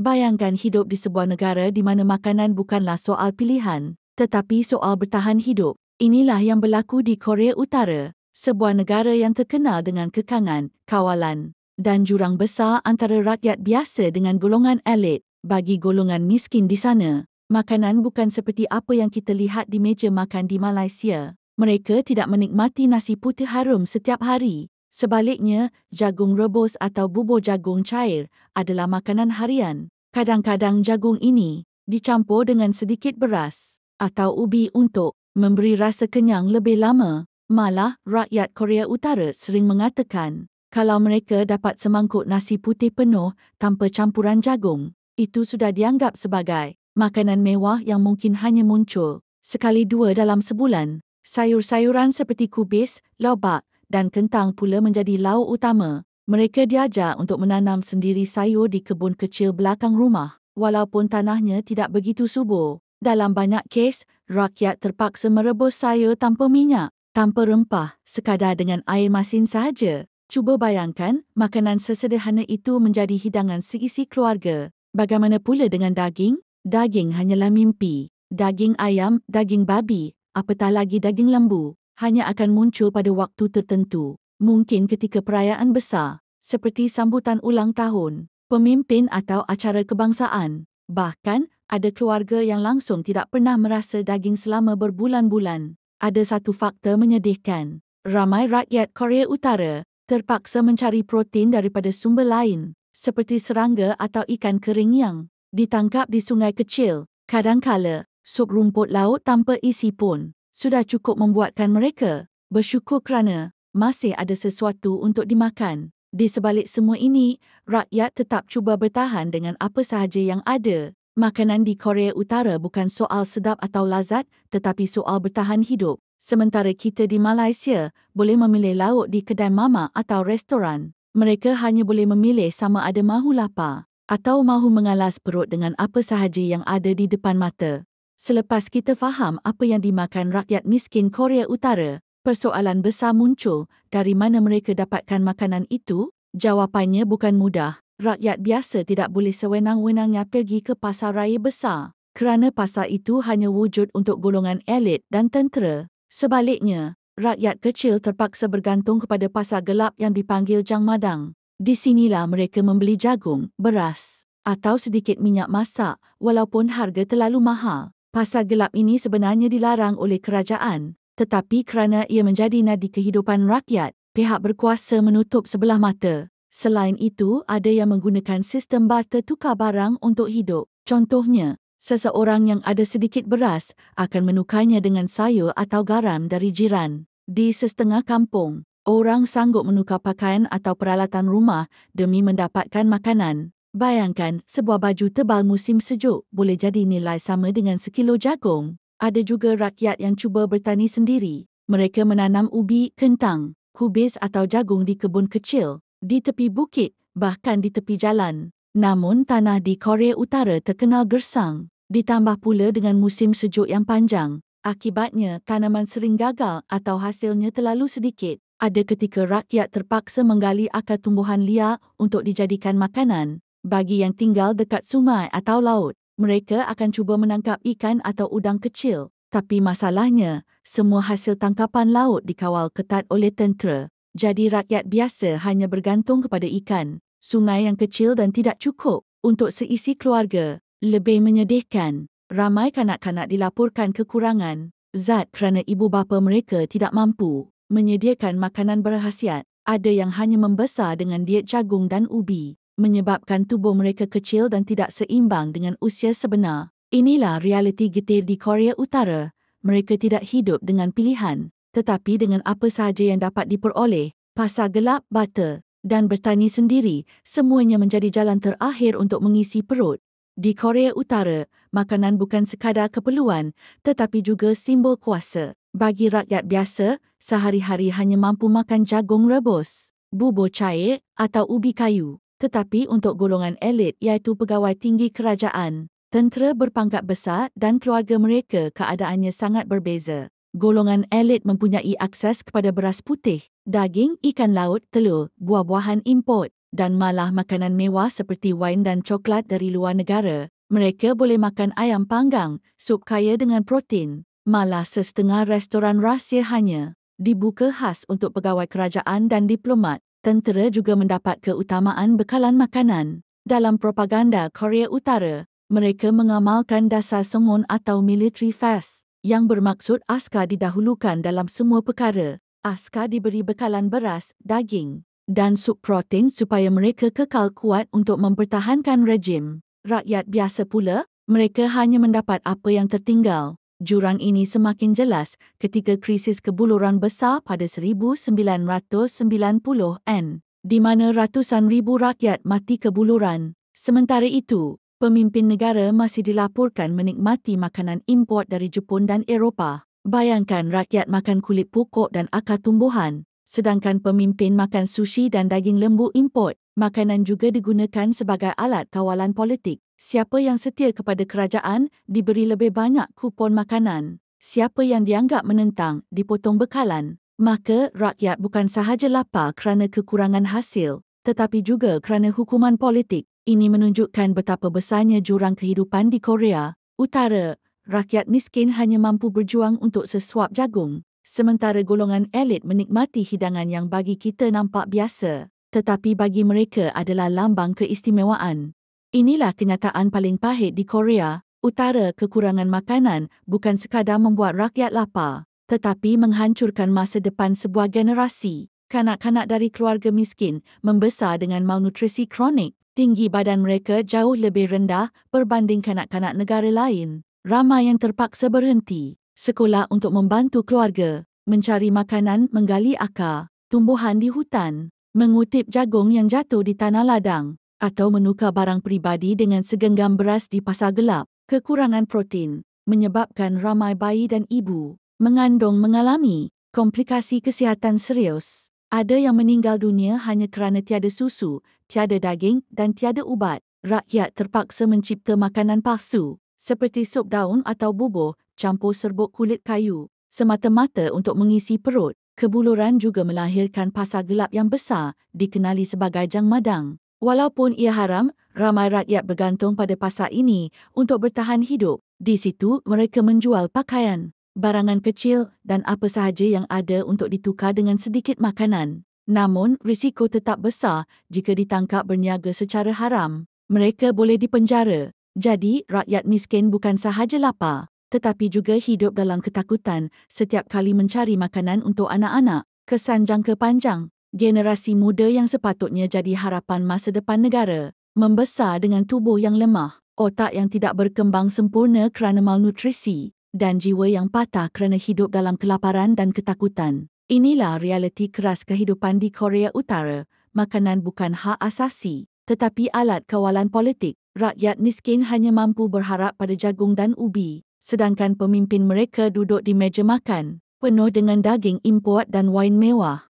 Bayangkan hidup di sebuah negara di mana makanan bukanlah soal pilihan, tetapi soal bertahan hidup. Inilah yang berlaku di Korea Utara, sebuah negara yang terkenal dengan kekangan, kawalan, dan jurang besar antara rakyat biasa dengan golongan elit. Bagi golongan miskin di sana, makanan bukan seperti apa yang kita lihat di meja makan di Malaysia. Mereka tidak menikmati nasi putih harum setiap hari. Sebaliknya, jagung rebus atau bubur jagung cair adalah makanan harian. Kadang-kadang jagung ini dicampur dengan sedikit beras atau ubi untuk memberi rasa kenyang lebih lama. Malah, rakyat Korea Utara sering mengatakan, kalau mereka dapat semangkuk nasi putih penuh tanpa campuran jagung, itu sudah dianggap sebagai makanan mewah yang mungkin hanya muncul sekali dua dalam sebulan. Sayur-sayuran seperti kubis, lobak dan kentang pula menjadi lauk utama. Mereka diajar untuk menanam sendiri sayur di kebun kecil belakang rumah, walaupun tanahnya tidak begitu subur. Dalam banyak kes, rakyat terpaksa merebus sayur tanpa minyak, tanpa rempah, sekadar dengan air masin sahaja. Cuba bayangkan, makanan sesederhana itu menjadi hidangan seisi keluarga. Bagaimana pula dengan daging? Daging hanyalah mimpi. Daging ayam, daging babi, apatah lagi daging lembu, hanya akan muncul pada waktu tertentu. Mungkin ketika perayaan besar, seperti sambutan ulang tahun, pemimpin atau acara kebangsaan. Bahkan, ada keluarga yang langsung tidak pernah merasa daging selama berbulan-bulan. Ada satu fakta menyedihkan. Ramai rakyat Korea Utara terpaksa mencari protein daripada sumber lain, seperti serangga atau ikan kering yang ditangkap di sungai kecil. Kadangkala, sup rumput laut tanpa isi pun sudah cukup membuatkan mereka bersyukur kerana masih ada sesuatu untuk dimakan. Di sebalik semua ini, rakyat tetap cuba bertahan dengan apa sahaja yang ada. Makanan di Korea Utara bukan soal sedap atau lazat, tetapi soal bertahan hidup. Sementara kita di Malaysia boleh memilih lauk di kedai mamak atau restoran, mereka hanya boleh memilih sama ada mahu lapar atau mahu mengalas perut dengan apa sahaja yang ada di depan mata. Selepas kita faham apa yang dimakan rakyat miskin Korea Utara, persoalan besar muncul, dari mana mereka dapatkan makanan itu? Jawapannya bukan mudah. Rakyat biasa tidak boleh sewenang-wenangnya pergi ke pasar raya besar, kerana pasar itu hanya wujud untuk golongan elit dan tentera. Sebaliknya, rakyat kecil terpaksa bergantung kepada pasar gelap yang dipanggil Jang Madang. Di sinilah mereka membeli jagung, beras, atau sedikit minyak masak, walaupun harga terlalu mahal. Pasar gelap ini sebenarnya dilarang oleh kerajaan, tetapi kerana ia menjadi nadi kehidupan rakyat, pihak berkuasa menutup sebelah mata. Selain itu, ada yang menggunakan sistem barter tukar barang untuk hidup. Contohnya, seseorang yang ada sedikit beras akan menukarnya dengan sayur atau garam dari jiran. Di setengah kampung, orang sanggup menukar pakaian atau peralatan rumah demi mendapatkan makanan. Bayangkan, sebuah baju tebal musim sejuk boleh jadi nilai sama dengan sekilo jagung. Ada juga rakyat yang cuba bertani sendiri. Mereka menanam ubi, kentang, kubis atau jagung di kebun kecil, di tepi bukit, bahkan di tepi jalan. Namun, tanah di Korea Utara terkenal gersang, ditambah pula dengan musim sejuk yang panjang. Akibatnya, tanaman sering gagal atau hasilnya terlalu sedikit. Ada ketika rakyat terpaksa menggali akar tumbuhan liar untuk dijadikan makanan. Bagi yang tinggal dekat sungai atau laut, mereka akan cuba menangkap ikan atau udang kecil. Tapi masalahnya, semua hasil tangkapan laut dikawal ketat oleh tentera. Jadi rakyat biasa hanya bergantung kepada ikan, sungai yang kecil dan tidak cukup untuk seisi keluarga. Lebih menyedihkan, ramai kanak-kanak dilaporkan kekurangan zat kerana ibu bapa mereka tidak mampu menyediakan makanan berkhasiat. Ada yang hanya membesar dengan diet jagung dan ubi, menyebabkan tubuh mereka kecil dan tidak seimbang dengan usia sebenar. Inilah realiti getir di Korea Utara. Mereka tidak hidup dengan pilihan, tetapi dengan apa sahaja yang dapat diperoleh. Pasar gelap, barter, dan bertani sendiri, semuanya menjadi jalan terakhir untuk mengisi perut. Di Korea Utara, makanan bukan sekadar keperluan, tetapi juga simbol kuasa. Bagi rakyat biasa, sehari-hari hanya mampu makan jagung rebus, bubur cair, atau ubi kayu. Tetapi untuk golongan elit iaitu pegawai tinggi kerajaan, tentera berpangkat besar dan keluarga mereka keadaannya sangat berbeza. Golongan elit mempunyai akses kepada beras putih, daging, ikan laut, telur, buah-buahan import, dan malah makanan mewah seperti wain dan coklat dari luar negara. Mereka boleh makan ayam panggang, sup kaya dengan protein. Malah setengah restoran rahsia hanya dibuka khas untuk pegawai kerajaan dan diplomat. Tentera juga mendapat keutamaan bekalan makanan. Dalam propaganda Korea Utara, mereka mengamalkan dasar songon atau military fast, yang bermaksud askar didahulukan dalam semua perkara. Askar diberi bekalan beras, daging, dan sup protein supaya mereka kekal kuat untuk mempertahankan rejim. Rakyat biasa pula, mereka hanya mendapat apa yang tertinggal. Jurang ini semakin jelas ketika krisis kebuluran besar pada 1990-an, di mana ratusan ribu rakyat mati kebuluran. Sementara itu, pemimpin negara masih dilaporkan menikmati makanan import dari Jepun dan Eropah. Bayangkan rakyat makan kulit pokok dan akar tumbuhan, sedangkan pemimpin makan sushi dan daging lembu import. Makanan juga digunakan sebagai alat kawalan politik. Siapa yang setia kepada kerajaan diberi lebih banyak kupon makanan. Siapa yang dianggap menentang dipotong bekalan. Maka rakyat bukan sahaja lapar kerana kekurangan hasil, tetapi juga kerana hukuman politik. Ini menunjukkan betapa besarnya jurang kehidupan di Korea Utara. Rakyat miskin hanya mampu berjuang untuk sesuap jagung, sementara golongan elit menikmati hidangan yang bagi kita nampak biasa, tetapi bagi mereka adalah lambang keistimewaan. Inilah kenyataan paling pahit di Korea Utara. Kekurangan makanan bukan sekadar membuat rakyat lapar, tetapi menghancurkan masa depan sebuah generasi. Kanak-kanak dari keluarga miskin membesar dengan malnutrisi kronik. Tinggi badan mereka jauh lebih rendah berbanding kanak-kanak negara lain. Ramai yang terpaksa berhenti sekolah untuk membantu keluarga, mencari makanan, menggali akar tumbuhan di hutan, mengutip jagung yang jatuh di tanah ladang, atau menukar barang peribadi dengan segenggam beras di pasar gelap. Kekurangan protein menyebabkan ramai bayi dan ibu mengandung mengalami komplikasi kesihatan serius. Ada yang meninggal dunia hanya kerana tiada susu, tiada daging dan tiada ubat. Rakyat terpaksa mencipta makanan palsu, seperti sup daun atau bubur campur serbuk kulit kayu, semata-mata untuk mengisi perut. Kebuluran juga melahirkan pasar gelap yang besar, dikenali sebagai Jang Madang. Walaupun ia haram, ramai rakyat bergantung pada pasar ini untuk bertahan hidup. Di situ mereka menjual pakaian, barangan kecil dan apa sahaja yang ada untuk ditukar dengan sedikit makanan. Namun, risiko tetap besar jika ditangkap berniaga secara haram. Mereka boleh dipenjara. Jadi, rakyat miskin bukan sahaja lapar, tetapi juga hidup dalam ketakutan setiap kali mencari makanan untuk anak-anak. Kesan jangka panjang, generasi muda yang sepatutnya jadi harapan masa depan negara, membesar dengan tubuh yang lemah, otak yang tidak berkembang sempurna kerana malnutrisi, dan jiwa yang patah kerana hidup dalam kelaparan dan ketakutan. Inilah realiti keras kehidupan di Korea Utara. Makanan bukan hak asasi, tetapi alat kawalan politik. Rakyat miskin hanya mampu berharap pada jagung dan ubi, sedangkan pemimpin mereka duduk di meja makan, penuh dengan daging import dan wain mewah.